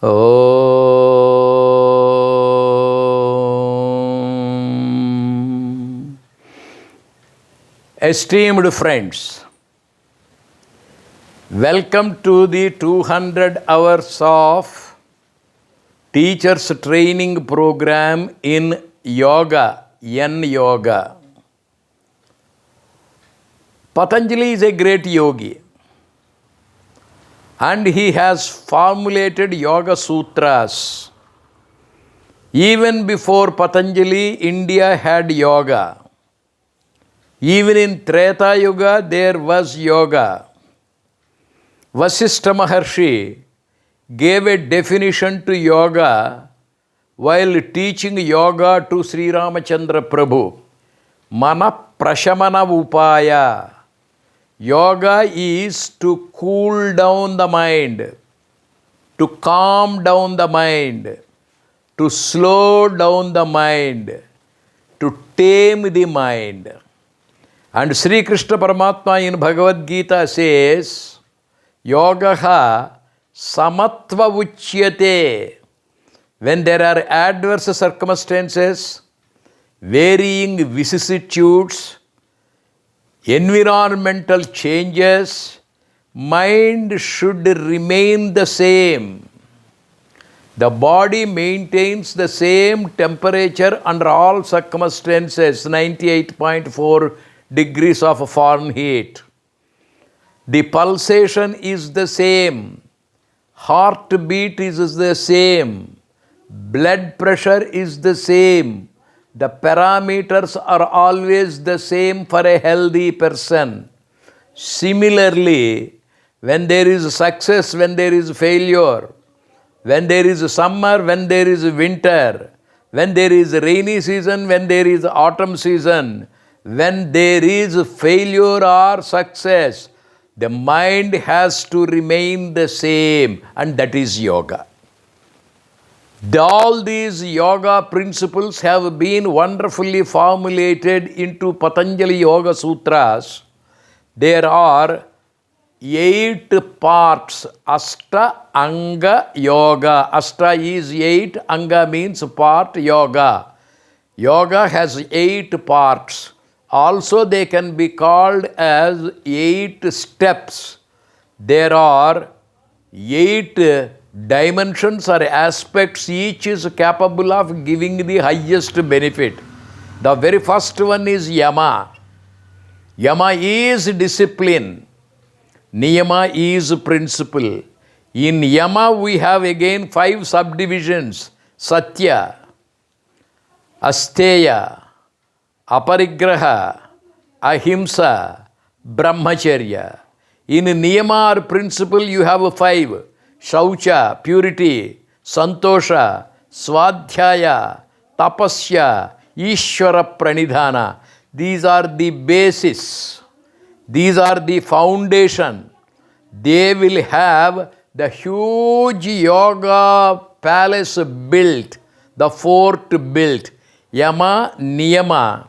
Om. Esteemed friends, welcome to the 200 hours of teachers training program in yoga, Yen Yoga. Patanjali is a great yogi and he has formulated yoga sutras. Even before Patanjali, India had yoga. Even in Treta Yuga, there was yoga. Vasishtha Maharshi gave a definition to yoga while teaching yoga to Sri Ramachandra Prabhu. Mana prashamana upaya. Yoga is to cool down the mind, to calm down the mind, to slow down the mind, to tame the mind. And Sri Krishna Paramatma in Bhagavad Gita says, Yogaha samatva uchyate. When there are adverse circumstances, varying vicissitudes, environmental changes, mind should remain the same. The body maintains the same temperature under all circumstances, 98.4 degrees of Fahrenheit. The pulsation is the same. Heartbeat is the same. Blood pressure is the same. The parameters are always the same for a healthy person. Similarly, when there is success, when there is failure, when there is summer, when there is winter, when there is rainy season, when there is autumn season, when there is failure or success, the mind has to remain the same, and that is yoga. All these yoga principles have been wonderfully formulated into Patanjali Yoga Sutras. There are 8 parts. Ashtanga Yoga. Ashta is 8, Anga means part, yoga. Yoga has 8 parts. Also they can be called as 8 steps. There are 8 dimensions or aspects, each is capable of giving the highest benefit. The very first one is Yama. Yama is discipline. Niyama is principle. In Yama we have again 5 subdivisions. Satya, Asteya, Aparigraha, Ahimsa, Brahmacharya. In Niyama or principle you have 5. Shaucha, purity, Santosha, Swadhyaya, Tapasya, Ishvara Pranidhana. These are the basis. These are the foundation. They will have the huge yoga palace built, the fort built. Yama, Niyama.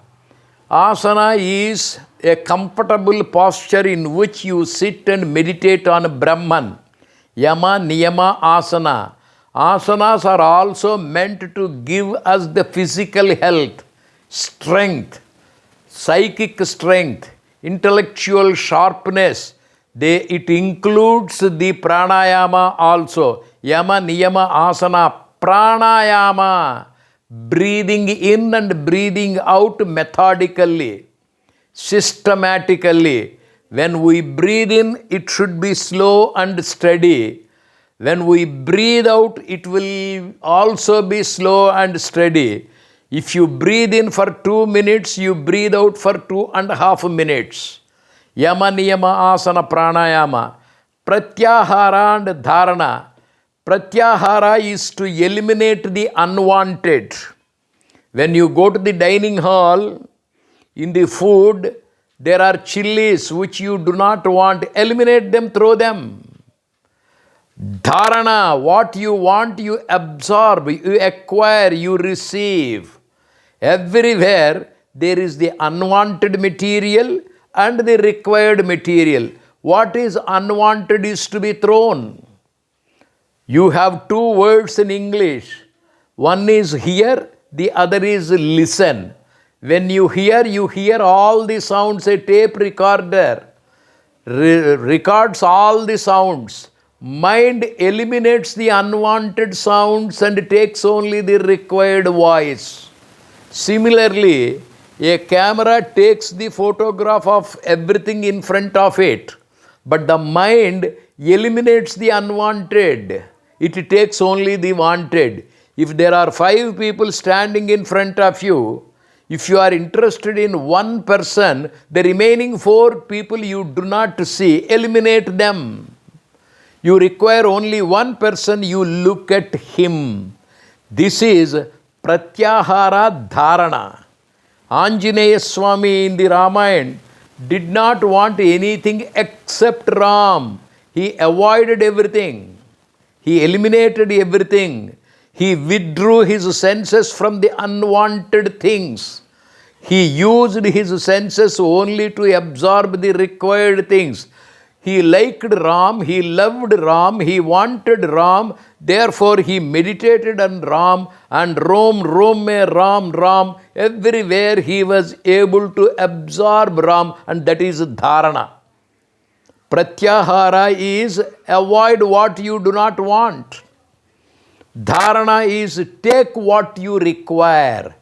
Asana is a comfortable posture in which you sit and meditate on Brahman. Yama, Niyama, Asana. Asanas are also meant to give us the physical health, strength, psychic strength, intellectual sharpness. It includes the pranayama also. Yama, Niyama, Asana, pranayama. Breathing in and breathing out methodically, systematically. When we breathe in, it should be slow and steady. When we breathe out, it will also be slow and steady. If you breathe in for 2 minutes, you breathe out for 2.5 minutes. Yama, Niyama, Asana, Pranayama. Pratyahara and Dharana. Pratyahara is to eliminate the unwanted. When you go to the dining hall, in the food, there are chilies which you do not want. Eliminate them, throw them. Dharana, what you want, you absorb, you acquire, you receive. Everywhere there is the unwanted material and the required material. What is unwanted is to be thrown. You have two words in English. One is hear, the other is listen. When you hear all the sounds. A tape recorder records all the sounds. Mind eliminates the unwanted sounds and takes only the required voice. Similarly, a camera takes the photograph of everything in front of it, but the mind eliminates the unwanted. It takes only the wanted. If there are 5 people standing in front of you, if you are interested in one person, the remaining 4 people you do not see, eliminate them. You require only one person, you look at him. This is Pratyahara Dharana. Anjaneya Swami in the Ramayana did not want anything except Ram. He avoided everything. He eliminated everything. He withdrew his senses from the unwanted things. He used his senses only to absorb the required things. He liked Ram, he loved Ram, he wanted Ram, therefore he meditated on Ram and Ram, Ram. Everywhere he was able to absorb Ram, and that is Dharana. Pratyahara is avoid what you do not want. Dharana is take what you require.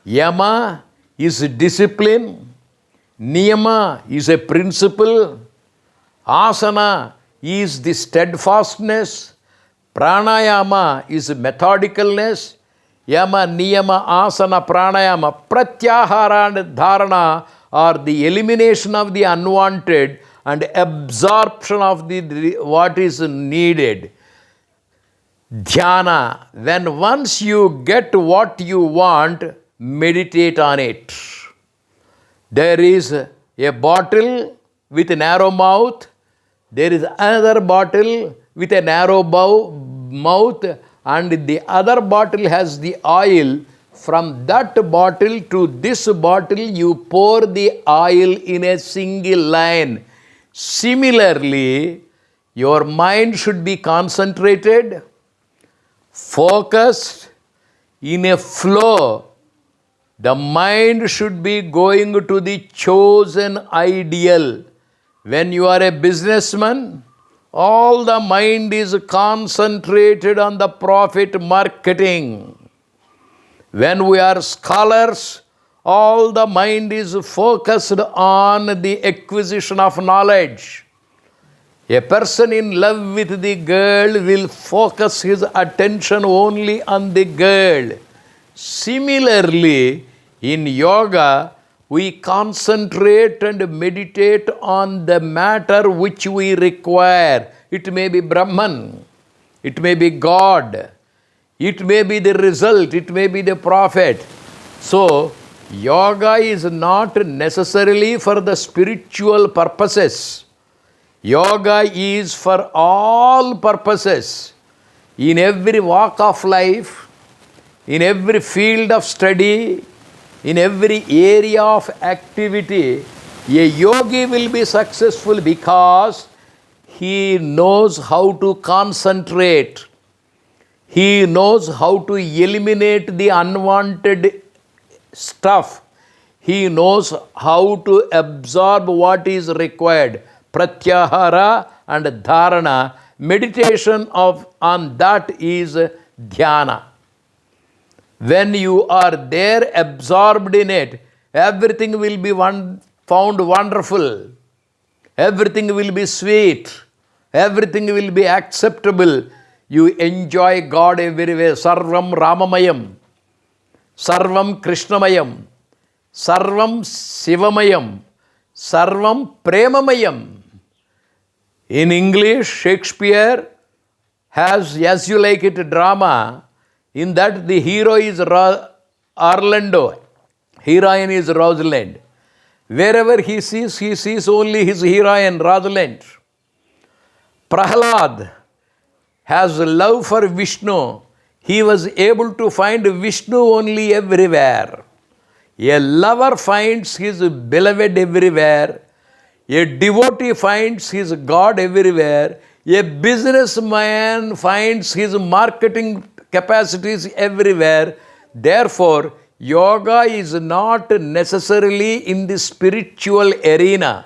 Yama is discipline. Niyama is a principle. Asana is the steadfastness. Pranayama is methodicalness. Yama, niyama, asana, pranayama, pratyahara and dharana are the elimination of the unwanted and absorption of the what is needed. Dhyana, when once you get what you want, meditate on it. There is a bottle with a narrow mouth. There is another bottle with a narrow mouth, and the other bottle has the oil. From that bottle to this bottle, you pour the oil in a single line. Similarly, your mind should be concentrated, focused, in a flow. The mind should be going to the chosen ideal. When you are a businessman, all the mind is concentrated on the profit marketing. When we are scholars, all the mind is focused on the acquisition of knowledge. A person in love with the girl will focus his attention only on the girl. Similarly, in yoga, we concentrate and meditate on the matter which we require. It may be Brahman, it may be God, it may be the result, it may be the prophet. So, yoga is not necessarily for the spiritual purposes. Yoga is for all purposes. In every walk of life, in every field of study, in every area of activity, a yogi will be successful because he knows how to concentrate. He knows how to eliminate the unwanted stuff. He knows how to absorb what is required. Pratyahara and dharana, meditation on that is dhyana. When you are there absorbed in it, everything will be found wonderful. Everything will be sweet. Everything will be acceptable. You enjoy God everywhere. Sarvam Ramamayam. Sarvam Krishnamayam. Sarvam Sivamayam. Sarvam Premamayam. In English, Shakespeare has As You Like It drama. In that the hero is Orlando. Heroine is Rosalind. Wherever he sees only his heroine, Rosalind. Prahlad has love for Vishnu. He was able to find Vishnu only everywhere. A lover finds his beloved everywhere. A devotee finds his God everywhere. A businessman finds his marketing capacities everywhere. Therefore, yoga is not necessarily in the spiritual arena.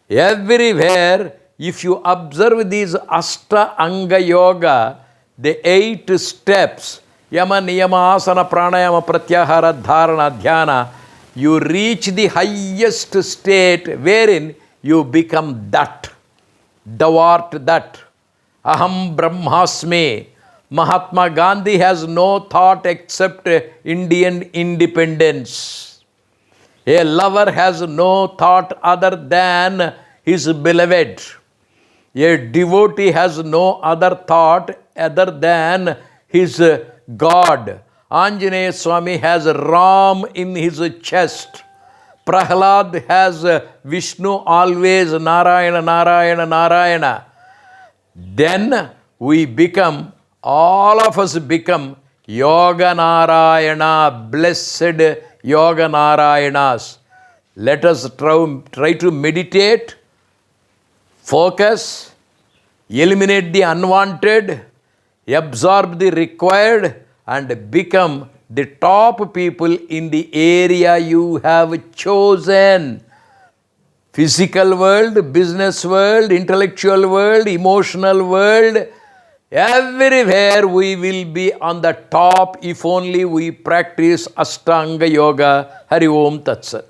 Everywhere, if you observe these Ashtanga Yoga, the 8 steps, Yama, Niyama, Asana, Pranayama, Pratyahara, Dharana, Dhyana, you reach the highest state wherein you become that. Thou art that. Aham Brahmasmi. Mahatma Gandhi has no thought except Indian independence. A lover has no thought other than his beloved. A devotee has no other thought other than his God. Anjaneya Swami has Ram in his chest. Prahlad has Vishnu always Narayana, Narayana, Narayana. Then we become, all of us become Yoga Narayana, blessed Yoga Narayanas. Let us try to meditate, focus, eliminate the unwanted, absorb the required, and become the top people in the area you have chosen. Physical world, business world, intellectual world, emotional world, everywhere we will be on the top if only we practice Ashtanga Yoga. Hari Om Tat Sat.